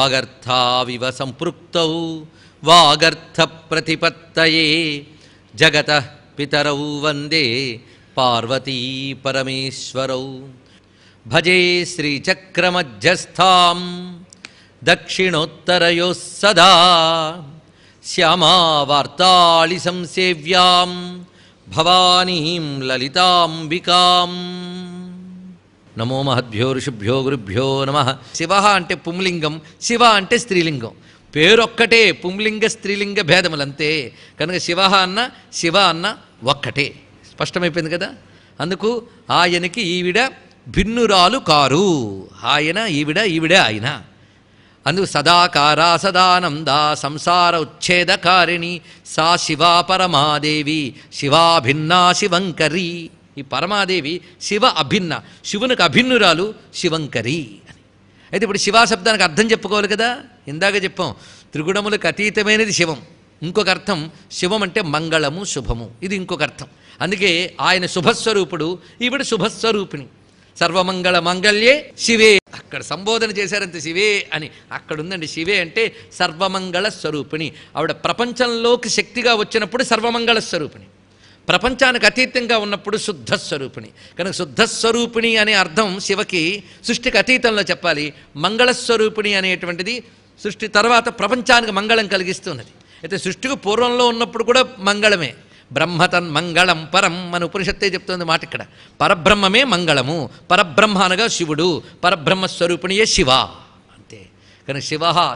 వాగర్థావివ సంపృక్తౌ వాగర్థ ప్రతిపత్తయే జగతః పితరౌ వందే పార్వతీ పరమేశ్వరౌ. భజే శ్రీచక్రమధ్యస్థాం దక్షిణోత్తరయోః సదా శ్యామావార్తాళి సంసేవ్యాం భవానీం లలితాంబికాం. నమో మహద్భ్యో ఋషిభ్యో గురుభ్యో నమః. శివ అంటే పుంలింగం, శివ అంటే స్త్రీలింగం. పేరొక్కటే, పుంలింగ స్త్రీలింగ భేదములంతే. కనుక శివ అన్న శివ అన్న ఒక్కటే. స్పష్టమైపోయింది కదా. అందుకు ఆయనకి ఈవిడ భిన్నురాలు కారు. ఆయన ఈవిడ, ఈవిడే ఆయన. అందుకు సదాకారా సదానందా సంసార ఉచ్ఛేదకారిణి సా శివా పరమాదేవి శివాభిన్నా శివంకరి. ఈ పరమాదేవి శివ అభిన్న, శివునికి అభిన్నురాలు శివంకరి అని. అయితే ఇప్పుడు శివా శబ్దానికి అర్థం చెప్పుకోవాలి కదా. ఇందాక చెప్పాం త్రిగుణములకు అతీతమైనది శివం. ఇంకొక అర్థం శివం అంటే మంగళము శుభము, ఇది ఇంకొక అర్థం. అందుకే ఆయన శుభస్వరూపుడు, ఈవిడ శుభస్వరూపిణి. సర్వమంగళ మంగళ్యే శివే. అక్కడ సంబోధన చేశారంతే శివే అని. అక్కడ ఉందండి శివే అంటే సర్వమంగళ స్వరూపిణి. ఆవిడ ప్రపంచంలోకి శక్తిగా వచ్చినప్పుడు సర్వమంగళ స్వరూపిణి, ప్రపంచానికి అతీతంగా ఉన్నప్పుడు శుద్ధస్వరూపిణి. కనుక శుద్ధస్వరూపిణి అనే అర్థం శివకి సృష్టికి అతీతంలో చెప్పాలి. మంగళస్వరూపిణి అనేటువంటిది సృష్టి తర్వాత ప్రపంచానికి మంగళం కలిగిస్తున్నది. అయితే సృష్టికి పూర్వంలో ఉన్నప్పుడు కూడా మంగళమే. బ్రహ్మతన్ మంగళం పరం మన ఉపనిషత్తే చెప్తుంది మాట. ఇక్కడ పరబ్రహ్మమే మంగళము. పరబ్రహ్మ అనగా శివుడు, పరబ్రహ్మస్వరూపిణియే శివ అంతే. కానీ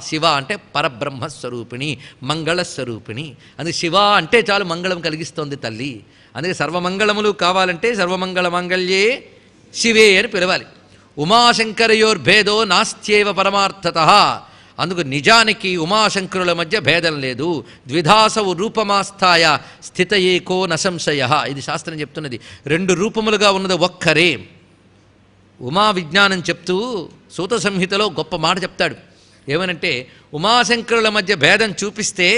శివ అంటే పరబ్రహ్మస్వరూపిణి, మంగళస్వరూపిణి. అందుకే శివ అంటే చాలు మంగళం కలిగిస్తోంది తల్లి. అందుకే సర్వమంగళములు కావాలంటే సర్వమంగళ మంగళ్యే శివే అని పిలవాలి. ఉమాశంకరయోర్భేదో నాస్త్యేవ పరమార్థతః. అందుకు నిజానికి ఉమాశంకరుల మధ్య భేదం లేదు. ద్విధాసవు రూపమాస్థాయ స్థిత ఏకో నసంశయ. ఇది శాస్త్రం చెప్తున్నది. రెండు రూపములుగా ఉన్నది ఒక్కరే. ఉమా విజ్ఞానం చెప్తూ సూత సంహితలో గొప్ప మాట చెప్తాడు. ఏమనంటే ఉమాశంకరుల మధ్య భేదం చూపిస్తే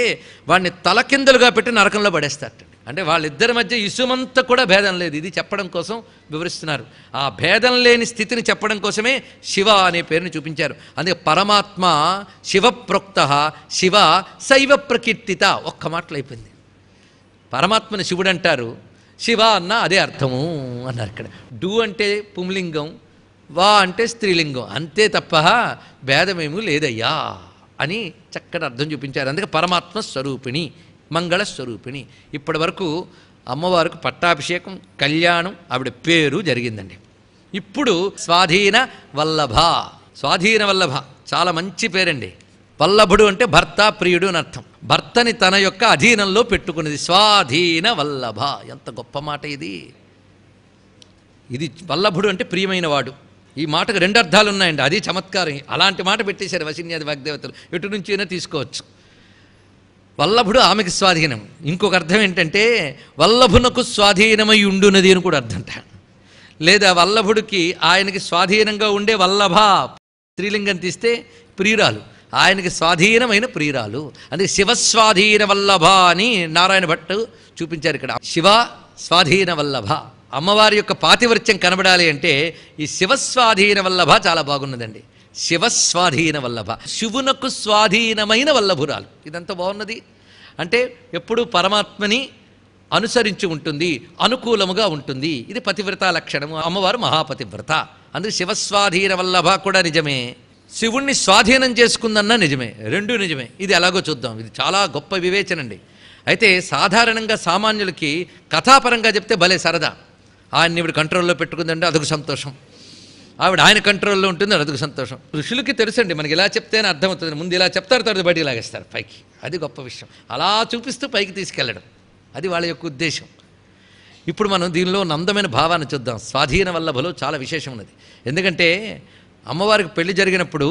వాడిని తలకిందులుగా పెట్టి నరకంలో పడేస్తారట. అంటే వాళ్ళిద్దరి మధ్య ఇసుమంత కూడా భేదం లేదు. ఇది చెప్పడం కోసం వివరిస్తున్నారు. ఆ భేదం లేని స్థితిని చెప్పడం కోసమే శివ అనే పేరుని చూపించారు. అందుకే పరమాత్మ శివప్రోక్త శివ శైవ ప్రకీర్తిత. ఒక్క మాటలు అయిపోయింది. పరమాత్మని శివుడు అంటారు, శివ అన్న అదే అర్థము అన్నారు. ఇక్కడ డు అంటే పుంలింగం, వా అంటే స్త్రీలింగం, అంతే తప్ప భేదమేమీ లేదయ్యా అని చక్కటి అర్థం చూపించారు. అందుకే పరమాత్మ స్వరూపిణి, మంగళస్వరూపిణి. ఇప్పటి వరకు అమ్మవారికి పట్టాభిషేకం, కళ్యాణం, ఆవిడ పేరు జరిగిందండి. ఇప్పుడు స్వాధీన వల్లభ. స్వాధీన వల్లభ చాలా మంచి పేరండి. వల్లభుడు అంటే భర్త, ప్రియుడు అని అర్థం. భర్తని తన యొక్క అధీనంలో పెట్టుకున్నది స్వాధీన వల్లభ. ఎంత గొప్ప మాట ఇది. ఇది వల్లభుడు అంటే ప్రియమైన వాడు. ఈ మాటకు రెండు అర్థాలు ఉన్నాయండి. అది చమత్కారం. అలాంటి మాట పెట్టేశారు వశిన్యాది వాగ్దేవతలు. ఎటు నుంచి అయినా తీసుకోవచ్చు. వల్లభుడు ఆమెకు స్వాధీనం. ఇంకొక అర్థం ఏంటంటే వల్లభునకు స్వాధీనమై ఉండునది అని కూడా అర్థం. లేదా వల్లభుడికి ఆయనకి స్వాధీనంగా ఉండే వల్లభ, స్త్రీలింగం తీస్తే ప్రియురాలు, ఆయనకి స్వాధీనమైన ప్రియురాలు. అందుకే శివస్వాధీన వల్లభ అని నారాయణ భట్టు చూపించారు. ఇక్కడ శివ స్వాధీన వల్లభ. అమ్మవారి యొక్క పాతివృత్యం కనబడాలి అంటే ఈ శివస్వాధీన వల్లభ చాలా బాగున్నదండి. శివస్వాధీన వల్లభ, శివునకు స్వాధీనమైన వల్లభురాలు. ఇదంతా బాగున్నది. అంటే ఎప్పుడు పరమాత్మని అనుసరించి ఉంటుంది, అనుకూలముగా ఉంటుంది. ఇది పతివ్రత లక్షణము. అమ్మవారు మహాపతివ్రత. అందుకే శివస్వాధీన వల్లభ కూడా నిజమే, శివుణ్ణి స్వాధీనం చేసుకుందన్నా నిజమే. రెండూ నిజమే. ఇది ఎలాగో చూద్దాం. ఇది చాలా గొప్ప వివేచనండి. అయితే సాధారణంగా సామాన్యులకి కథాపరంగా చెప్తే భలే సరదా. ఆయన్ని ఇవిడ కంట్రోల్లో పెట్టుకుందంటే అదొక సంతోషం, ఆవిడ ఆయన కంట్రోల్లో ఉంటుంది, అదొక సంతోషం. ఋషులకి తెలుసండి మనకి ఇలా చెప్తేనే అర్థమవుతుంది. ముందు ఇలా చెప్తారు, తర్వాత బయటికి లాగేస్తారు పైకి. అది గొప్ప విషయం. అలా చూపిస్తూ పైకి తీసుకెళ్ళడం, అది వాళ్ళ యొక్క ఉద్దేశం. ఇప్పుడు మనం దీనిలో అందమైన భావాన్ని చూద్దాం. స్వాధీన వల్లభలో చాలా విశేషం ఉన్నది. ఎందుకంటే అమ్మవారికి పెళ్లి జరిగినప్పుడు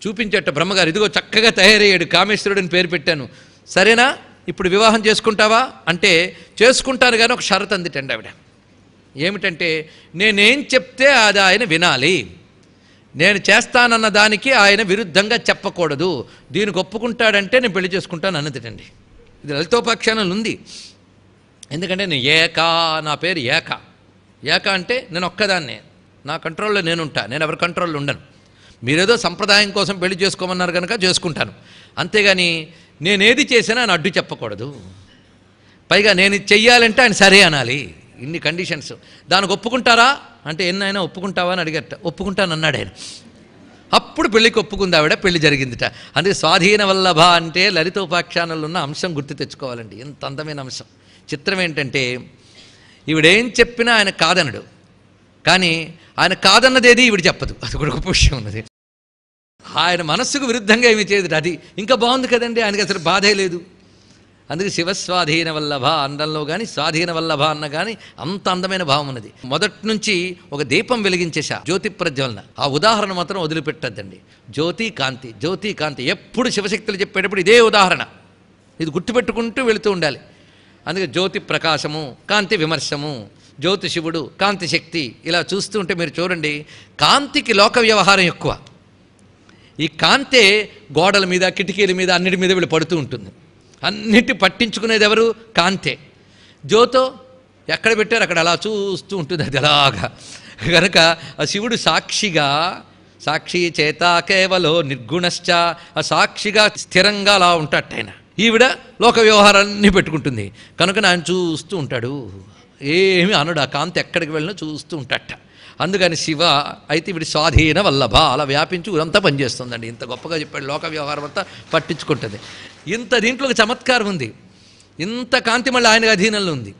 చూపించేట బ్రహ్మగారు, ఇదిగో చక్కగా తయారయ్యాడు, కామేశ్వరుడిని పేరు పెట్టాను, సరేనా ఇప్పుడు వివాహం చేసుకుంటావా అంటే చేసుకుంటాను కానీ ఒక షరతు అందిటండి ఆవిడ. ఏమిటంటే నేనేం చెప్తే అది ఆయన వినాలి, నేను చేస్తానన్న దానికి ఆయన విరుద్ధంగా చెప్పకూడదు, దీనికి ఒప్పుకుంటాడంటే నేను పెళ్లి చేసుకుంటాను అన్నదిటండి. ఇది లలితోపాఖ్యానంలో ఉంది. ఎందుకంటే నేను ఏకా, నా పేరు ఏక. ఏక అంటే నేను ఒక్కదాన్నే, నా కంట్రోల్లో నేనుంటా, నేను ఎవరి కంట్రోల్లో ఉండను. మీరేదో సంప్రదాయం కోసం పెళ్లి చేసుకోమన్నారు కనుక చేసుకుంటాను, అంతేగాని నేనేది చేసినా ఆయన అడ్డు చెప్పకూడదు. పైగా నేను ఇది చెయ్యాలంటే ఆయన సరే అనాలి. ఇన్ని కండిషన్స్. దానికి ఒప్పుకుంటారా అంటే ఎన్నైనా ఒప్పుకుంటావా అని అడిగట. ఒప్పుకుంటానన్నాడు ఆయన. అప్పుడు పెళ్ళికి ఒప్పుకుంది ఆవిడ, పెళ్లి జరిగిందిట. అందుకే స్వాధీన వల్లభ అంటే లలితోపాఖ్యానంలో ఉన్న అంశం గుర్తు తెచ్చుకోవాలండి. ఎంత అందమైన అంశం. చిత్రం ఏంటంటే ఈవిడేం చెప్పినా ఆయన కాదనడు, కానీ ఆయన కాదన్నదేది ఈవిడ చెప్పదు. అది కూడా గొప్ప విషయం ఉన్నది. ఆయన మనస్సుకు విరుద్ధంగా ఏమి చేయదు. అది ఇంకా బాగుంది కదండి, ఆయనకి అసలు బాధే లేదు. అందుకే శివస్వాధీన వల్లభ అండంలో కానీ స్వాధీన వల్లభ అన్న కానీ అంత అందమైన భావం ఉన్నది. మొదటి నుంచి ఒక దీపం వెలిగించేశా, జ్యోతి ప్రజ్వలన. ఆ ఉదాహరణ మాత్రం వదిలిపెట్టద్దండి. జ్యోతి కాంతి, జ్యోతి కాంతి. ఎప్పుడు శివశక్తులు చెప్పేటప్పుడు ఇదే ఉదాహరణ, ఇది గుర్తుపెట్టుకుంటూ వెళుతూ ఉండాలి. అందుకే జ్యోతి ప్రకాశము, కాంతి విమర్శము, జ్యోతి శివుడు, కాంతి శక్తి. ఇలా చూస్తూ ఉంటే మీరు చూడండి, కాంతికి లోక వ్యవహారం ఎక్కువ. ఈ కాంతే గోడల మీద, కిటికీల మీద, అన్నిటి మీద వీళ్ళు పడుతూ ఉంటుంది. అన్నిటి పట్టించుకునేది ఎవరు? కాంతే. జ్యోతో ఎక్కడ పెట్టారు అక్కడ అలా చూస్తూ ఉంటుంది అది అలాగా. కనుక ఆ శివుడు సాక్షిగా, సాక్షి చేత కేవలో నిర్గుణశ్చ, ఆ సాక్షిగా స్థిరంగా అలా ఉంటాడు ఆయన. ఈవిడ లోక వ్యవహారాన్ని పెట్టుకుంటుంది కనుక ఆయన చూస్తూ ఉంటాడు, ఏమి అనడు. ఆ కాంతి ఎక్కడికి వెళ్ళినా చూస్తూ ఉంటాడట. అందుకని శివ అయితే వీడి స్వాధీన వల్లభ అలా వ్యాపించి ఊరంతా పనిచేస్తుందండి. ఇంత గొప్పగా చెప్పాడు. లోక వ్యవహారం అంతా పట్టించుకుంటుంది. ఇంత దీంట్లో ఒక చమత్కారం ఉంది. ఇంత కాంతి మళ్ళీ ఆయన అధీనంలో ఉంది.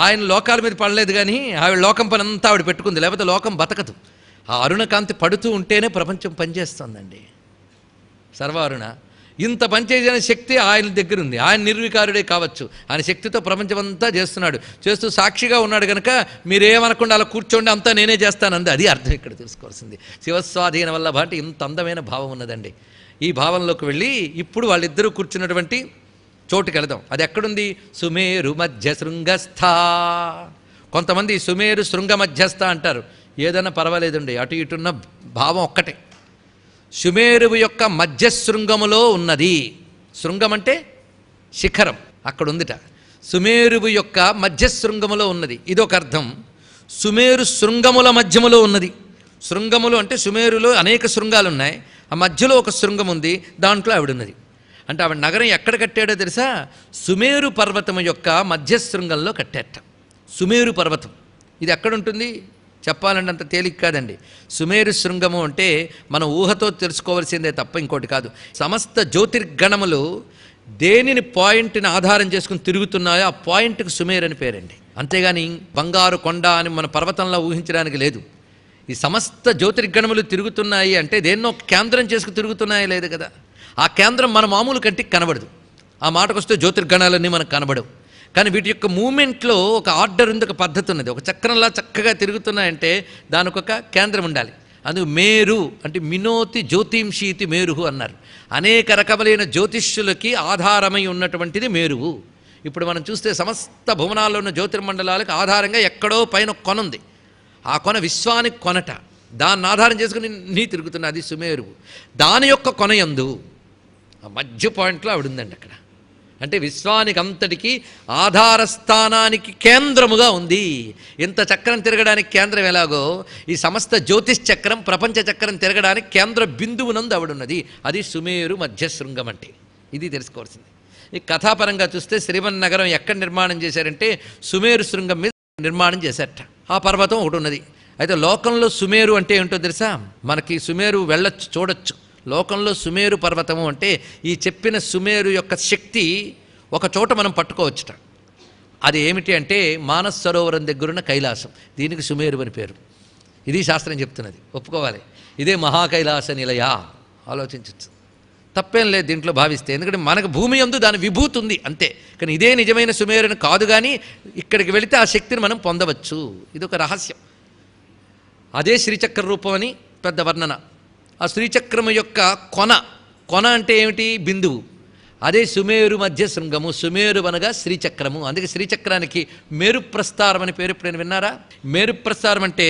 ఆయన లోకాల మీద పడలేదు, కానీ ఆవిడ లోకం పని అంతా ఆవిడ పెట్టుకుంది, లేకపోతే లోకం బతకదు. ఆ అరుణ కాంతి పడుతూ ఉంటేనే ప్రపంచం పనిచేస్తుందండి. సర్వారుణ ఇంత పనిచేసిన శక్తి ఆయన దగ్గర ఉంది. ఆయన నిర్వికారుడే కావచ్చు, ఆయన శక్తితో ప్రపంచమంతా చేస్తున్నాడు. చేస్తూ సాక్షిగా ఉన్నాడు కనుక మీరేమనకుండా అలా కూర్చోండి, అంతా నేనే చేస్తానంది. అది అర్థం ఇక్కడ తెలుసుకోవాల్సింది. శివస్వాధీన వల్లభ అంటే ఇంత అందమైన భావం ఉన్నదండి. ఈ భావంలోకి వెళ్ళి ఇప్పుడు వాళ్ళిద్దరూ కూర్చున్నటువంటి చోటుకి వెళదాం. అది ఎక్కడుంది? సుమేరు మధ్య శృంగస్థ. కొంతమంది సుమేరు శృంగ మధ్యస్థ అంటారు. ఏదైనా పర్వాలేదండి, అటు ఇటున్న భావం ఒక్కటే. సుమేరువు యొక్క మధ్యశృంగములో ఉన్నది. శృంగం అంటే శిఖరం, అక్కడ ఉందిట. సుమేరువు యొక్క మధ్యశృంగములో ఉన్నది, ఇదొక అర్థం. సుమేరు శృంగముల మధ్యములో ఉన్నది. శృంగములు అంటే సుమేరులో అనేక శృంగాలు ఉన్నాయి, ఆ మధ్యలో ఒక శృంగం ఉంది, దాంట్లో ఆవిడ ఉన్నది. అంటే ఆవిడ నగరం ఎక్కడ కట్టాడో తెలుసా? సుమేరు పర్వతము యొక్క మధ్యశృంగంలో కట్టాట. సుమేరు పర్వతం ఇది ఎక్కడుంటుంది చెప్పాలంటే అంత తేలిక కాదండి. సుమేరు శృంగము అంటే మన ఊహతో తెలుసుకోవాల్సిందే తప్ప ఇంకోటి కాదు. సమస్త జ్యోతిర్గణములు దేనిని పాయింట్ని ఆధారం చేసుకుని తిరుగుతున్నాయో ఆ పాయింట్కి సుమేరు అని పేరండి. అంతేగాని బంగారు కొండ అని మన పర్వతంలో ఊహించడానికి లేదు. ఈ సమస్త జ్యోతిర్గణములు తిరుగుతున్నాయి అంటే దేన్నో కేంద్రం చేసుకుని తిరుగుతున్నాయో లేదు కదా. ఆ కేంద్రం మన మామూలు కంటికి కనబడదు. ఆ మాటకు వస్తే జ్యోతిర్గణాలన్నీ మనకు కనబడవు. కానీ వీటి యొక్క మూమెంట్లో ఒక ఆర్డర్ ఉంది, ఒక పద్ధతి ఉన్నది. ఒక చక్రంలా చక్కగా తిరుగుతున్నాయంటే దానికి ఒక కేంద్రం ఉండాలి. అందుకు మేరు అంటే మినోతి జ్యోతింషీతి మేరుహు అన్నారు. అనేక రకములైన జ్యోతిష్యులకి ఆధారమై ఉన్నటువంటిది మేరువు. ఇప్పుడు మనం చూస్తే సమస్త భువనాల్లో ఉన్న జ్యోతిర్మండలాలకు ఆధారంగా ఎక్కడో పైన కొన ఉంది. ఆ కొన విశ్వానికి కొనట, దాన్ని ఆధారం చేసుకుని నీ తిరుగుతున్నది సుమేరువు. దాని యొక్క కొన యందు ఆ మధ్య పాయింట్లో ఆవిడ ఉందండి అక్కడ. అంటే విశ్వానికి అంతటికి ఆధారస్థానానికి కేంద్రముగా ఉంది. ఇంత చక్రం తిరగడానికి కేంద్రం ఎలాగో ఈ సమస్త జ్యోతిష్ చక్రం ప్రపంచ చక్రం తిరగడానికి కేంద్ర బిందువునందు ఆవిడున్నది. అది సుమేరు మధ్యశృంగం అంటే. ఇది తెలుసుకోవాల్సింది. ఈ కథాపరంగా చూస్తే శ్రీమన్నగరం ఎక్కడ నిర్మాణం చేశారంటే సుమేరు శృంగం మీద నిర్మాణం చేశారట. ఆ పర్వతం ఒకటి ఉన్నది. అయితే లోకంలో సుమేరు అంటే ఏంటో తెలుసా? మనకి సుమేరు వెళ్ళొచ్చు, చూడొచ్చు. లోకంలో సుమేరు పర్వతము అంటే ఈ చెప్పిన సుమేరు యొక్క శక్తి ఒక చోట మనం పట్టుకోవచ్చుట. అది ఏమిటి అంటే మానస సరోవరం దగ్గరున్న కైలాసం. దీనికి సుమేరు అని పేరు. ఇది శాస్త్రం చెప్తున్నది, ఒప్పుకోవాలి. ఇదే మహాకైలాస నిలయ. ఆలోచించవచ్చు, తప్పేం లేదు దీంట్లో భావిస్తే. ఎందుకంటే మనకు భూమి యందు దాని విభూతి ఉంది అంతే. కానీ ఇదే నిజమైన సుమేరుని కాదు, కానీ ఇక్కడికి వెళితే ఆ శక్తిని మనం పొందవచ్చు. ఇది ఒక రహస్యం. అదే శ్రీచక్ర రూపం అని పెద్ద వర్ణన. ఆ శ్రీచక్రము యొక్క కొన అంటే ఏమిటి? బిందువు. అదే సుమేరు మధ్య శృంగము. సుమేరు అనగా శ్రీచక్రము. అందుకే శ్రీచక్రానికి మేరు ప్రస్తారం అని పేరు ఎప్పుడైనా విన్నారా? మేరు ప్రస్తారం అంటే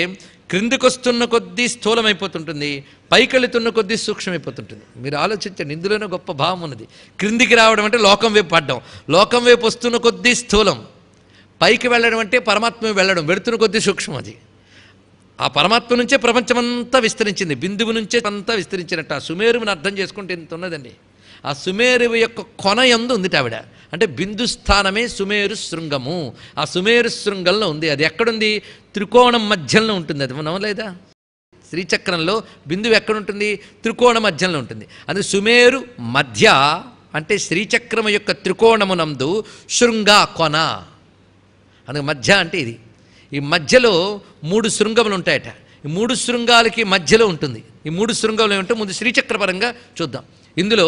క్రిందికొస్తున్న కొద్దీ స్థూలమైపోతుంటుంది, పైకెళుతున్న కొద్దీ సూక్ష్మమైపోతుంటుంది. మీరు ఆలోచించండి, ఇందులోనే గొప్ప భావం ఉన్నది. క్రిందికి రావడం అంటే లోకం వైపు పడ్డం, లోకం వైపు వస్తున్న కొద్దీ స్థూలం, పైకి వెళ్ళడం అంటే పరమాత్మ వెళ్ళడం, వెళుతున్న కొద్దీ సూక్ష్మం. అది ఆ పరమాత్మ నుంచే ప్రపంచమంతా విస్తరించింది, బిందువు నుంచే అంతా విస్తరించినట్టు. ఆ సుమేరువుని అర్థం చేసుకుంటే ఇంత ఉన్నదండి. ఆ సుమేరువు యొక్క కొన యందు ఉంది ఆవిడ. అంటే బిందు స్థానమే సుమేరు శృంగము. ఆ సుమేరు శృంగంలో ఉంది. అది ఎక్కడుంది? త్రికోణం మధ్యంలో ఉంటుంది. అది మనం లేదా? శ్రీచక్రంలో బిందువు ఎక్కడుంటుంది? త్రికోణ మధ్యంలో ఉంటుంది. అది సుమేరు మధ్య అంటే శ్రీచక్రం యొక్క త్రికోణమునందు శృంగ కొన. అందుకే మధ్య అంటే ఇది. ఈ మధ్యలో 3 శృంగములు ఉంటాయట. ఈ 3 శృంగాలకి మధ్యలో ఉంటుంది. ఈ 3 శృంగములు ఏమిటో ముందు శ్రీచక్రపరంగా చూద్దాం. ఇందులో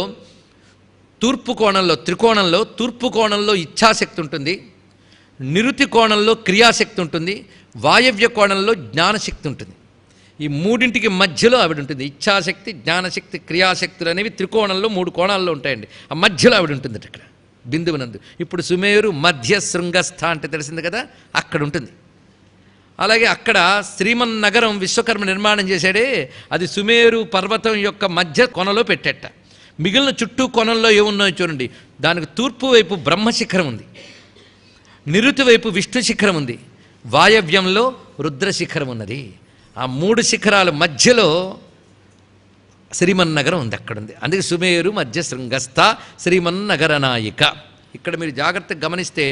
తూర్పు కోణంలో, త్రికోణంలో తూర్పు కోణంలో ఇచ్ఛాశక్తి ఉంటుంది, నిరుతి కోణంలో క్రియాశక్తి ఉంటుంది, వాయవ్య కోణంలో జ్ఞానశక్తి ఉంటుంది. ఈ మూడింటికి మధ్యలో ఆవిడ ఉంటుంది. ఇచ్ఛాశక్తి, జ్ఞానశక్తి, క్రియాశక్తులు అనేవి త్రికోణంలో 3 కోణాల్లో ఉంటాయండి. ఆ మధ్యలో ఆవిడ ఉంటుంది ఇక్కడ బిందువునందు. ఇప్పుడు సుమేరు మధ్య శృంగస్థ అంటే తెలిసింది కదా, అక్కడ ఉంటుంది. అలాగే అక్కడ శ్రీమన్నగరం విశ్వకర్మ నిర్మాణం చేశాడే, అది సుమేరు పర్వతం యొక్క మధ్య కొనలో పెట్టేట. మిగిలిన చుట్టూ కొనంలో ఏమున్నాయో చూడండి. దానికి తూర్పు వైపు బ్రహ్మశిఖరం ఉంది, నిరుతి వైపు విష్ణు శిఖరం ఉంది, వాయవ్యంలో రుద్రశిఖరం ఉన్నది. ఆ 3 శిఖరాల మధ్యలో శ్రీమన్నగరం ఉంది, అక్కడుంది. అందుకే సుమేరు మధ్య శృంగస్థ శ్రీమన్నగర నాయిక. ఇక్కడ మీరు జాగ్రత్తగా గమనిస్తే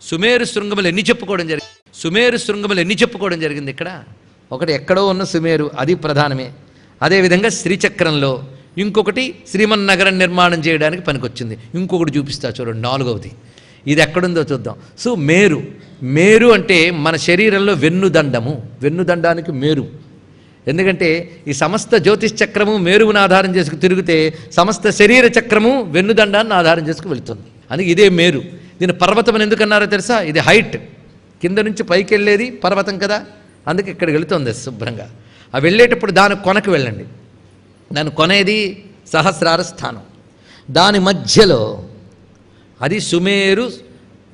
సుమేరు శృంగములు ఎన్ని చెప్పుకోవడం జరిగింది? సుమేరు శృంగములు ఎన్ని చెప్పుకోవడం జరిగింది ఇక్కడ? ఒకటి ఎక్కడో ఉన్న సుమేరు, అది ప్రధానమే. అదేవిధంగా శ్రీచక్రంలో ఇంకొకటి శ్రీమన్నగరం నిర్మాణం చేయడానికి పనికొచ్చింది. ఇంకొకటి చూపిస్తా చూడండి, 4వది. ఇది ఎక్కడుందో చూద్దాం. సో మేరు, మేరు అంటే మన శరీరంలో వెన్నుదండము. వెన్నుదండానికి మేరు. ఎందుకంటే ఈ సమస్త జ్యోతిష్ చక్రము మేరువును ఆధారం చేసుకు తిరిగితే సమస్త శరీర చక్రము వెన్నుదండాన్ని ఆధారం చేసుకు వెళుతుంది. అందుకే ఇదే మేరు. దీని పర్వతం అని ఎందుకన్నారో తెలుసా? ఇది హైట్, కింద నుంచి పైకి వెళ్ళేది పర్వతం కదా, అందుకే ఇక్కడికి వెళుతుంది శుభ్రంగా. ఆ వెళ్ళేటప్పుడు దాని కొనకు వెళ్ళండి. దాని కొనేది సహస్రార స్థానం. దాని మధ్యలో అది సుమేరు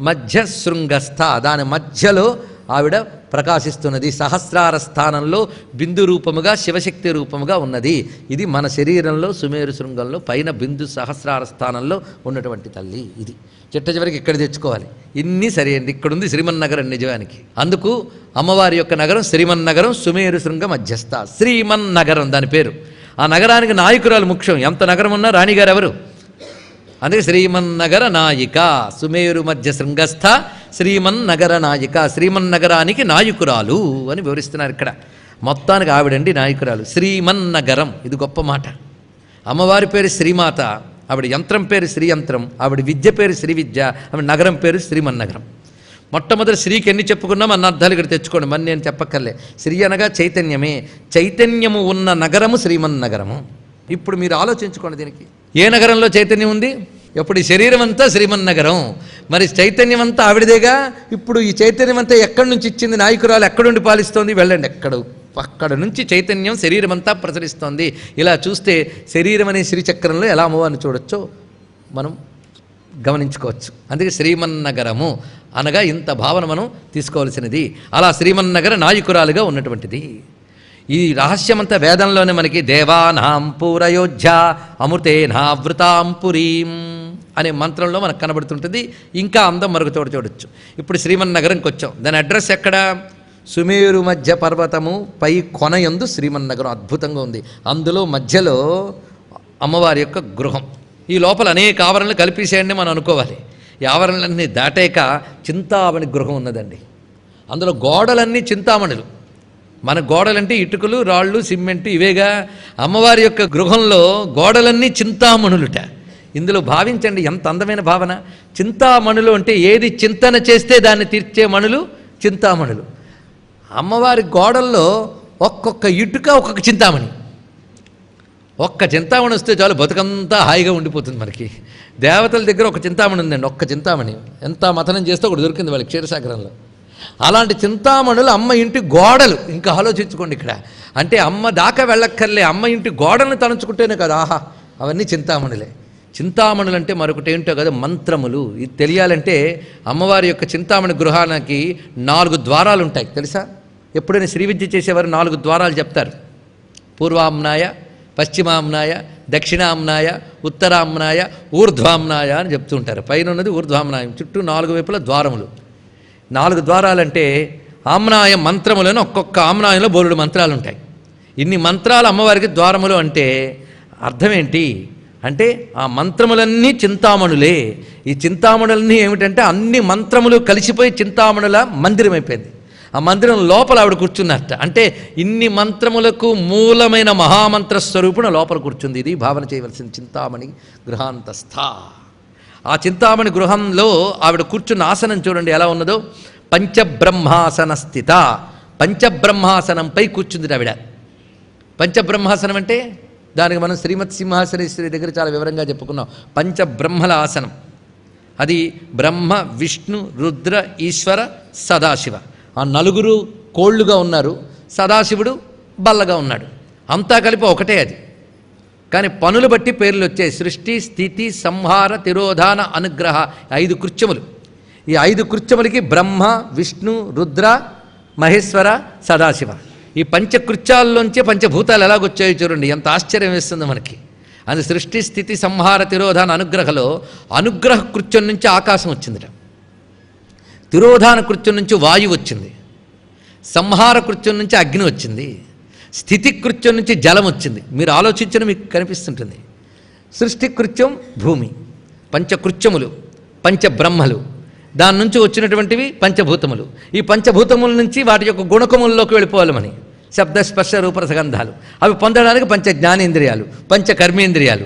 మధ్య శృంగస్థ. దాని మధ్యలో ఆవిడ ప్రకాశిస్తున్నది. సహస్రార స్థానంలో బిందు రూపముగా శివశక్తి రూపముగా ఉన్నది. ఇది మన శరీరంలో సుమేరు శృంగంలో పైన బిందు సహస్రార స్థానంలో ఉన్నటువంటి తల్లి. ఇది చిట్ట చివరికి ఇక్కడ తెచ్చుకోవాలి. ఇన్ని సరైనది. ఇక్కడుంది శ్రీమన్నగరం నిజానికి. అందుకు అమ్మవారి యొక్క నగరం శ్రీమన్నగరం, సుమేరు శృంగ మధ్యస్థ. శ్రీమన్నగరం దాని పేరు. ఆ నగరానికి నాయకురాలు ముఖ్యం. ఎంత నగరం ఉన్నా రాణిగారు ఎవరు? అందుకే శ్రీమన్నగర నాయిక. సుమేరు మధ్య శృంగస్థ శ్రీమన్నగర నాయిక. శ్రీమన్నగరానికి నాయకురాలు అని వివరిస్తున్నారు ఇక్కడ. మొత్తానికి ఆవిడండి నాయకురాలు. శ్రీమన్నగరం, ఇది గొప్ప మాట. అమ్మవారి పేరు శ్రీమాత, ఆవిడ యంత్రం పేరు శ్రీయంత్రం, ఆవిడ విద్య పేరు శ్రీ విద్య, ఆవిడ నగరం పేరు శ్రీమన్నగరం. మొట్టమొదటి శ్రీకి ఎన్ని చెప్పుకున్నాం అన్న అర్థాలు ఇక్కడ తెచ్చుకోండి. మరి నేను చెప్పక్కర్లే. శ్రీ అనగా చైతన్యమే. చైతన్యము ఉన్న నగరము శ్రీమన్నగరము. ఇప్పుడు మీరు ఆలోచించుకోండి, దీనికి ఏ నగరంలో చైతన్యం ఉంది? ఎప్పుడు ఈ శరీరం అంతా శ్రీమన్నగరం, మరి చైతన్యం అంతా ఆవిడదేగా. ఇప్పుడు ఈ చైతన్యం అంతా ఎక్కడి నుంచి ఇచ్చింది? నాయకురాలు ఎక్కడుండి పాలిస్తోంది? వెళ్ళండి, అక్కడ నుంచి చైతన్యం శరీరం అంతా ప్రసరిస్తోంది. ఇలా చూస్తే శరీరం అనే శ్రీచక్రంలో ఎలా అమ్మవారిని చూడొచ్చో మనం గమనించుకోవచ్చు. అందుకే శ్రీమన్నగరము అనగా ఇంత భావన మనం తీసుకోవాల్సినది. అలా శ్రీమన్నగర నాయకురాలుగా ఉన్నటువంటిది. ఈ రహస్యమంతా వేదంలోనే మనకి దేవానాం పూరయోధ్య అమృతేనావృతాం పురీం అనే మంత్రంలో మనకు కనబడుతుంటుంది. ఇంకా అందం మరొక చోట చూడొచ్చు. ఇప్పుడు శ్రీమన్నగరంకి వచ్చాం. దాని అడ్రస్ ఎక్కడ? సుమేరు మధ్య పర్వతము పై కొనయందు శ్రీమన్నగరం. అద్భుతంగా ఉంది. అందులో మధ్యలో అమ్మవారి యొక్క గృహం. ఈ లోపల అనేక ఆవరణలు కల్పించేయండి మనం అనుకోవాలి. ఈ ఆవరణలన్నీ దాటాక చింతామణి గృహం ఉన్నదండి. అందులో గోడలన్నీ చింతామణులు. మన గోడలంటే ఇటుకలు, రాళ్ళు, సిమెంటు ఇవేగా. అమ్మవారి యొక్క గృహంలో గోడలన్నీ చింతామణులుట. ఇందులో భావించండి ఎంత అందమైన భావన. చింతామణులు అంటే ఏది చింతన చేస్తే దాన్ని తీర్చే మణులు చింతామణులు. అమ్మవారి గోడల్లో ఒక్కొక్క ఇటుక ఒక్కొక్క చింతామణి. ఒక్క చింతామణి వస్తే చాలు బతుకంతా హాయిగా ఉండిపోతుంది మనకి. దేవతల దగ్గర ఒక చింతామణి ఉందండి, ఒక్క చింతామణి. ఎంత మథనం చేస్తే ఒకటి దొరికింది వాళ్ళకి క్షీరసాగరంలో. అలాంటి చింతామణులు అమ్మ ఇంటి గోడలు. ఇంకా ఆలోచించుకోండి ఇక్కడ. అంటే అమ్మ దాకా వెళ్ళక్కర్లే, అమ్మ ఇంటి గోడలను తలంచుకుంటేనే కదా. ఆహా, అవన్నీ చింతామణులే. చింతామణులు అంటే మరొకటి ఏంటో కదా, మంత్రములు. ఇది తెలియాలంటే అమ్మవారి యొక్క చింతామణి గృహానికి 4 ద్వారాలు ఉంటాయి తెలుసా? ఎప్పుడైనా శ్రీ విద్య చేసేవారు 4 ద్వారాలు చెప్తారు. పూర్వామ్నాయ, పశ్చిమామ్నాయ, దక్షిణామ్నాయ, ఉత్తరామ్నాయ, ఊర్ధ్వామ్నాయ అని చెప్తూ ఉంటారు. పైన ఉన్నది ఊర్ధ్వామ్నాయం, చుట్టూ 4 వైపుల ద్వారములు. 4 ద్వారాలంటే ఆమ్నాయ మంత్రములను ఒక్కొక్క ఆమ్నాయంలో బోలుడు మంత్రాలు ఉంటాయి. ఇన్ని మంత్రాలు అమ్మవారికి ద్వారములు అంటే అర్థం ఏంటి అంటే ఆ మంత్రములన్నీ చింతామణులే. ఈ చింతామణులన్నీ ఏమిటంటే అన్ని మంత్రములు కలిసిపోయి చింతామణుల మందిరం అయిపోయింది. ఆ మందిరం లోపల ఆవిడ కూర్చున్నట్ట. అంటే ఇన్ని మంత్రములకు మూలమైన మహామంత్ర స్వరూపుణ లోపల కూర్చుంది. ఇది భావన చేయవలసిన చింతామణి గృహాంతస్థ. ఆ చింతామణి గృహంలో ఆవిడ కూర్చున్న ఆసనం చూడండి ఎలా ఉన్నదో. పంచబ్రహ్మాసన స్థిత. పంచబ్రహ్మాసనంపై కూర్చుంది ఆవిడ. పంచబ్రహ్మాసనం అంటే దానికి మనం శ్రీమత్ సింహాసనేశ్వరి దగ్గర చాలా వివరంగా చెప్పుకున్నాం. పంచబ్రహ్మల ఆసనం అది బ్రహ్మ, విష్ణు, రుద్ర, ఈశ్వర, సదాశివ. ఆ నలుగురు కోళ్ళుగా ఉన్నారు, సదాశివుడు బల్లగా ఉన్నాడు. అంతా కలిపి ఒకటే అది. కానీ పనులు బట్టి పేర్లు వచ్చాయి. సృష్టి, స్థితి, సంహార, తిరోధాన, అనుగ్రహ 5 కృత్యములు. ఈ 5 కృత్యములకి బ్రహ్మ, విష్ణు, రుద్ర, మహేశ్వర, సదాశివ. ఈ పంచకృత్యాల్లోంచే పంచభూతాలు ఎలాగొచ్చాయో చూడండి, ఎంత ఆశ్చర్యం వేస్తుందో మనకి. అది సృష్టి, స్థితి, సంహార, తిరోధాన, అనుగ్రహలో అనుగ్రహ కృత్యం నుంచి ఆకాశం వచ్చిందిట. తిరోధాన కృత్యం నుంచి వాయువు వచ్చింది. సంహార కృత్యం నుంచి అగ్ని వచ్చింది. స్థితి కృత్యం నుంచి జలం వచ్చింది. మీరు ఆలోచించిన మీకు కనిపిస్తుంటుంది. సృష్టి కృత్యం భూమి, పంచకృత్యములు, పంచబ్రహ్మలు, దాని నుంచి వచ్చినటువంటివి పంచభూతములు. ఈ పంచభూతముల నుంచి వాటి యొక్క గుణకముల్లోకి వెళ్ళిపోవాలి మనం. శబ్ద, స్పర్శ, రూప, రసగంధాలు అవి పొందడానికి పంచ జ్ఞానేంద్రియాలు, పంచ కర్మేంద్రియాలు,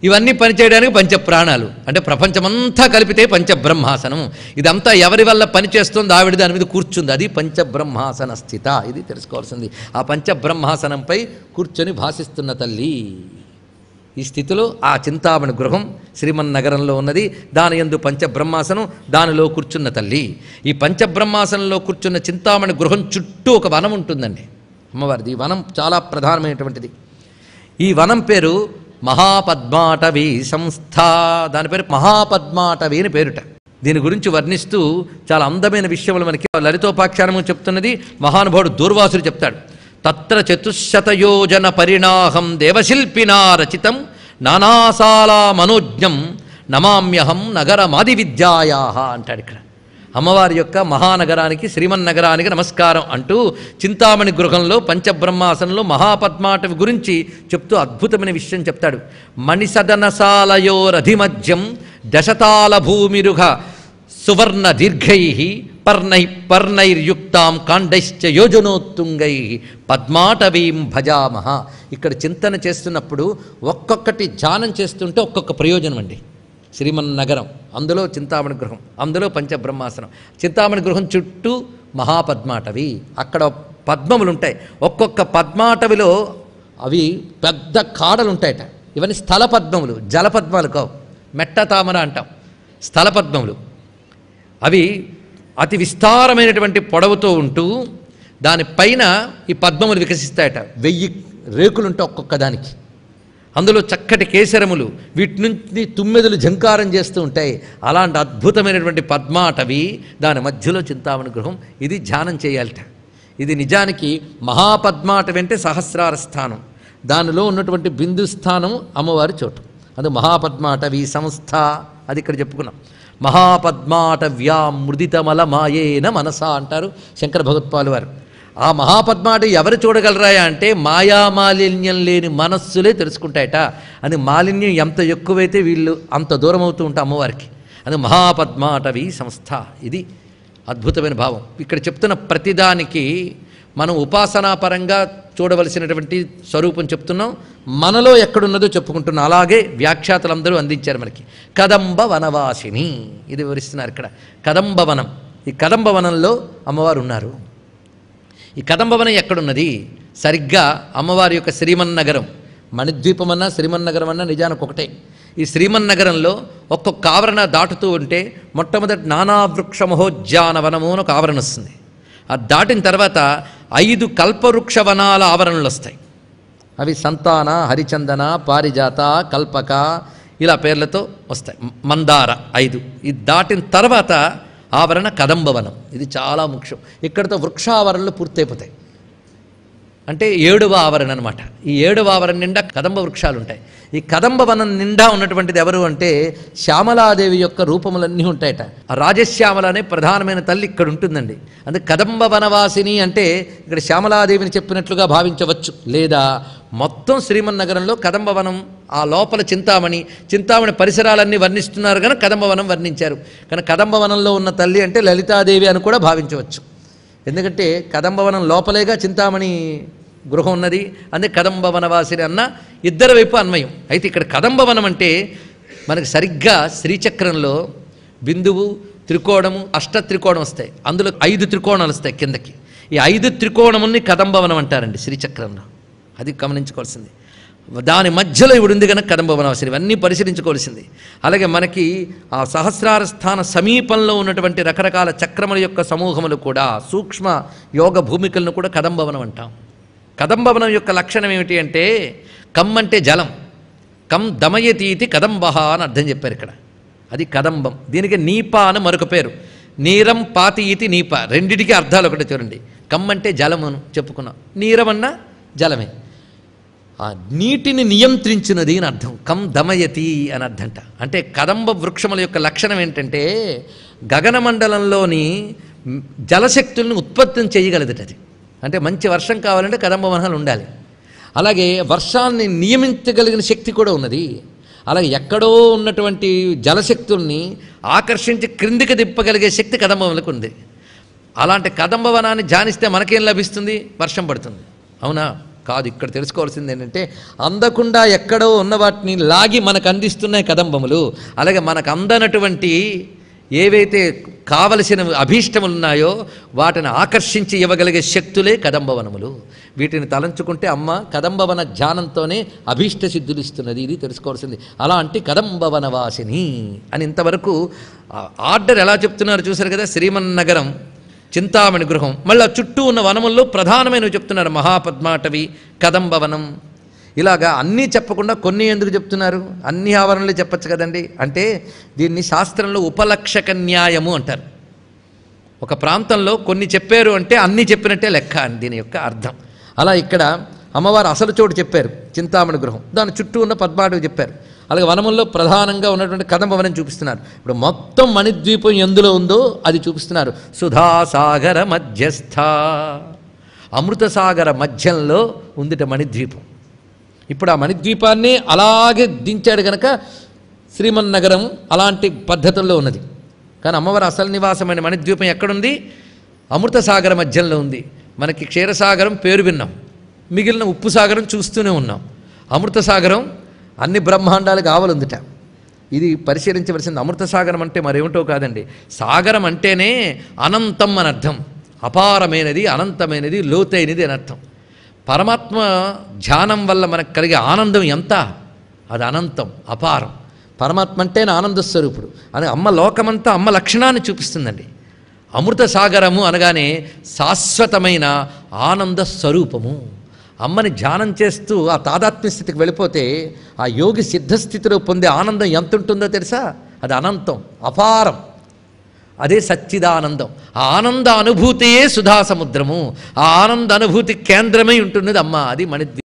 ఇవన్నీ పనిచేయడానికి పంచ ప్రాణాలు. అంటే ప్రపంచమంతా కలిపితే పంచబ్రహ్మాసనం. ఇదంతా ఎవరి వల్ల పనిచేస్తుందో ఆవిడ దాని మీద కూర్చుంది. అది పంచబ్రహ్మాసన స్థిత. ఇది తెలుసుకోవాల్సింది. ఆ పంచబ్రహ్మాసనంపై కూర్చొని భాసిస్తున్న తల్లి. ఈ స్థితిలో ఆ చింతామణి గృహం శ్రీమన్నగరంలో ఉన్నది. దాని యందు పంచబ్రహ్మాసనం, దానిలో కూర్చున్న తల్లి. ఈ పంచబ్రహ్మాసనంలో కూర్చున్న చింతామణి గృహం చుట్టూ ఒక వనం ఉంటుందండి అమ్మవారిది. ఈ వనం చాలా ప్రధానమైనటువంటిది. ఈ వనం పేరు మహాపద్మాటవీ సంస్థ. దాని పేరు మహాపద్మాటవీ అని పేరుట. దీని గురించి వర్ణిస్తూ చాలా అందమైన విషయములు మనకి లలితోపాఖ్యానము చెప్తున్నది. మహానుభావుడు దూర్వాసుడు చెప్తాడు. తత్ర చతుశ్శతయోజన పరిణాహం దేవశిల్పినా రచితం నానాసాలా మనోజ్ఞం నమామ్యహం నగరమాది విద్యాయా అంటాడు. ఇక్కడ అమ్మవారి యొక్క మహానగరానికి, శ్రీమన్నగరానికి నమస్కారం అంటూ చింతామణి గృహంలో పంచబ్రహ్మాసనంలో మహాపద్మాటవి గురించి చెప్తూ అద్భుతమైన విషయం చెప్తాడు. మణిసదనసాలయోరధిమధ్యం దశతాల భూమిరుహ సువర్ణ దీర్ఘై పర్ణైర్యుక్తాం కాండైశ్చ యోజనోత్తుంగై పద్మాటవీం భజామహ. ఇక్కడ చింతన చేస్తున్నప్పుడు ఒక్కొక్కటి ధ్యానం చేస్తుంటే ఒక్కొక్క ప్రయోజనం అండి. శ్రీమన్నగరం, అందులో చింతామణి గృహం, అందులో పంచబ్రహ్మాసనం. చింతామణి గృహం చుట్టూ మహాపద్మాటవి. అక్కడ పద్మములు ఉంటాయి. ఒక్కొక్క పద్మాటవిలో అవి పెద్ద కాడలు ఉంటాయట. ఇవన్నీ స్థల పద్మములు, జలపద్మాలు కావు. మెట్ట తామర అంటాం. స్థల పద్మములు అవి అతి విస్తారమైనటువంటి పొడవుతో ఉంటూ దానిపైన ఈ పద్మములు వికసిస్తాయట. 1000 రేకులుంటే ఒక్కొక్క దానికి. అందులో చక్కటి కేసరములు, వీటి నుంచి తుమ్మెదలు ఝంకారం చేస్తూ ఉంటాయి. అలాంటి అద్భుతమైనటువంటి పద్మాటవి, దాని మధ్యలో చింతామణి గృహం. ఇది ధ్యానం చేయాలట. ఇది నిజానికి మహాపద్మాటవి అంటే సహస్రార స్థానం. దానిలో ఉన్నటువంటి బిందు స్థానం అమ్మవారి చోటు. అది మహాపద్మాటవి సంస్థ. అది ఇక్కడ చెప్పుకున్నాం. మహాపద్మాటవ్యా మృదితమల మాయేన మనసా అంటారు శంకర భగవత్పాలు వారు. ఆ మహాపద్మాటవి ఎవరు చూడగలరాయా అంటే మాయామాలిన్యం లేని మనస్సులే తెలుసుకుంటాయట. అని మాలిన్యం ఎంత ఎక్కువైతే వీళ్ళు అంత దూరం అవుతూ ఉంటారు అమ్మవారికి. అది మహాపద్మాటవి సంస్థ. ఇది అద్భుతమైన భావం. ఇక్కడ చెప్తున్న ప్రతిదానికి మనం ఉపాసనాపరంగా చూడవలసినటువంటి స్వరూపం చెప్తున్నాం. మనలో ఎక్కడున్నదో చెప్పుకుంటున్నాం. అలాగే వ్యాఖ్యాతలందరూ అందించారు మనకి. కదంబ వనవాసిని ఇది వివరిస్తున్నారు ఇక్కడ. కదంబవనం. ఈ కదంబవనంలో అమ్మవారు ఉన్నారు. ఈ కదంబవనం ఎక్కడున్నది? సరిగ్గా అమ్మవారి యొక్క శ్రీమన్నగరం, మణిద్వీపం అన్నా శ్రీమన్నగరం అన్నా నిజానికి ఒకటే. ఈ శ్రీమన్నగరంలో ఒక్కొక్క ఆవరణ దాటుతూ ఉంటే మొట్టమొదటి నానావృక్ష మహోద్యానవనము అని ఒక ఆవరణ వస్తుంది. అది దాటిన తర్వాత 5 కల్పవృక్ష వనాల ఆవరణలు వస్తాయి. అవి సంతాన, హరిచందన, పారిజాత, కల్పక ఇలా పేర్లతో వస్తాయి. మందార 5. ఇది దాటిన తర్వాత ఆవరణ కదంబవనం. ఇది చాలా ముఖ్యం. ఇక్కడితో వృక్షావరణలు పూర్తయిపోతాయి. అంటే 7వ ఆవరణ అనమాట. ఈ 7వ ఆవరణ నిండా కదంబ వృక్షాలు ఉంటాయి. ఈ కదంబ వనం నిండా ఉన్నటువంటిది ఎవరు అంటే శ్యామలాదేవి యొక్క రూపములన్నీ ఉంటాయట. ఆ రాజశ్యామల అనే ప్రధానమైన తల్లి ఇక్కడ ఉంటుందండి. అందుకే కదంబ వనవాసిని అంటే ఇక్కడ శ్యామలాదేవిని చెప్పినట్లుగా భావించవచ్చు. లేదా మొత్తం శ్రీమన్నగరంలో కదంబవనం, ఆ లోపల చింతామణి పరిసరాలన్నీ వర్ణిస్తున్నారు కనుక కదంబవనం వర్ణించారు. కానీ కదంబవనంలో ఉన్న తల్లి అంటే లలితాదేవి అని కూడా భావించవచ్చు. ఎందుకంటే కదంబవనం లోపలేగా చింతామణి గృహం ఉన్నది. అందుకే కదంబవనవాసిని అన్న ఇద్దరి వైపు అన్వయం. అయితే ఇక్కడ కదంబవనం అంటే మనకి సరిగ్గా శ్రీచక్రంలో బిందువు, త్రికోణము, అష్టత్రికోణం వస్తాయి. అందులో 5 త్రికోణాలు వస్తాయి కిందకి. ఈ 5 త్రికోణముల్ని కదంబవనం అంటారండి శ్రీచక్రంలో. అది గమనించుకోవాల్సింది. దాని మధ్యలో ఇవి ఉంది కనుక కదంబవనవాసిని. ఇవన్నీ పరిశీలించుకోవాల్సింది. అలాగే మనకి ఆ సహస్రార స్థాన సమీపంలో ఉన్నటువంటి రకరకాల చక్రముల యొక్క సమూహములు కూడా, సూక్ష్మ యోగ భూమికలను కూడా కదంబవనం అంటాం. కదంబవనం యొక్క లక్షణం ఏమిటి అంటే కమ్ అంటే జలం, కం దమయతీతి కదంబహ అని అర్థం చెప్పారు ఇక్కడ. అది కదంబం. దీనికి నీప అని మరొక పేరు. నీరం పాతీతి నీప, రెండిటికి అర్థాలు ఒకటే చూడండి. కమ్ అంటే జలమును చెప్పుకున్నాం, నీరమన్నా జలమే. ఆ నీటిని నియంత్రించినది అని అర్థం. కం దమయతి అని అర్థంట. అంటే కదంబ వృక్షముల యొక్క లక్షణం ఏంటంటే గగనమండలంలోని జలశక్తుల్ని ఉత్పత్తి చేయగలదట అది. అంటే మంచి వర్షం కావాలంటే కదంబ వనాలు ఉండాలి. అలాగే వర్షాన్ని నియమించగలిగిన శక్తి కూడా ఉన్నది. అలాగే ఎక్కడో ఉన్నటువంటి జలశక్తుల్ని ఆకర్షించి క్రిందికి తిప్పగలిగే శక్తి కదంబవనకు ఉంది. అలాంటి కదంబవనాన్ని ధ్యానిస్తే మనకేం లభిస్తుంది? వర్షం పడుతుంది. అవునా? కాదు. ఇక్కడ తెలుసుకోవాల్సింది ఏంటంటే అందకుండా ఎక్కడో ఉన్న వాటిని లాగి మనకు అందిస్తున్నాయి కదంబములు. అలాగే మనకు అందనటువంటి ఏవైతే కావలసిన అభీష్టములు ఉన్నాయో వాటిని ఆకర్షించి ఇవ్వగలిగే శక్తులే కదంబవనములు. వీటిని తలంచుకుంటే అమ్మ కదంబవన ధ్యానంతోనే అభీష్ట సిద్ధులు ఇస్తున్నది. ఇది తెలుసుకోవాల్సింది. అలాంటి కదంబవనవాసిని అని ఇంతవరకు ఆర్డర్ ఎలా చెప్తున్నారు చూశారు కదా. శ్రీమన్నగరం, చింతామణి గృహం, మళ్ళీ చుట్టూ ఉన్న వనముల్లో ప్రధానమైనవి చెప్తున్నారు. మహాపద్మాటవి, కదంబవనం. ఇలాగా అన్నీ చెప్పకుండా కొన్ని ఎందుకు చెప్తున్నారు? అన్ని ఆవరణలు చెప్పచ్చు కదండి. అంటే దీన్ని శాస్త్రంలో ఉపలక్షక న్యాయము అంటారు. ఒక ప్రాంతంలో కొన్ని చెప్పారు అంటే అన్నీ చెప్పినట్టే లెక్క అని దీని యొక్క అర్థం. అలా ఇక్కడ అమ్మవారు అసలు చోటు చెప్పారు, చింతామణి గృహం. దాని చుట్టూ ఉన్న పద్మాటవి చెప్పారు. అలాగే వనముల్లో ప్రధానంగా ఉన్నటువంటి కదంబవనం చూపిస్తున్నారు. ఇప్పుడు మొత్తం మణిద్వీపం ఎందులో ఉందో అది చూపిస్తున్నారు. సుధాసాగర మధ్యస్థ, అమృతసాగర మధ్యంలో ఉందిట మణిద్వీపం. ఇప్పుడు ఆ మణిద్వీపాన్ని అలాగే దించాడు కనుక శ్రీమన్నగరం అలాంటి పద్ధతుల్లో ఉన్నది. కానీ అమ్మవారి అసలు నివాసమైన మణిద్వీపం ఎక్కడుంది? అమృతసాగర మధ్యంలో ఉంది. మనకి క్షీరసాగరం పేరు విన్నాం, మిగిలిన ఉప్పు సాగరం చూస్తూనే ఉన్నాం. అమృతసాగరం అన్ని బ్రహ్మాండాలకు ఆవలుందిట. ఇది పరిశీలించవలసింది. అమృతసాగరం అంటే మరేమిటో కాదండి. సాగరం అంటేనే అనంతం అని అర్థం. అపారమైనది, అనంతమైనది, లోతైనది అని అర్థం. పరమాత్మ ధ్యానం వల్ల మనకు కలిగే ఆనందం ఎంత? అది అనంతం, అపారం. పరమాత్మ అంటేనే ఆనంద స్వరూపుడు అని అమ్మ లోకమంతా అమ్మ లక్షణాన్ని చూపిస్తుందండి. అమృత సాగరము అనగానే శాశ్వతమైన ఆనంద స్వరూపము. అమ్మని ధ్యానం చేస్తూ ఆ తాదాత్మ్య స్థితికి వెళ్ళిపోతే ఆ యోగి సిద్ధస్థితిలో పొందే ఆనందం ఎంత ఉంటుందో తెలుసా? అది అనంతం, అపారం. అదే సచ్చిదానందం. ఆ ఆనంద అనుభూతియే సుధాసముద్రము. ఆ ఆనంద అనుభూతి కేంద్రమై ఉంటున్నది అమ్మ. అది మణిద్వీపం.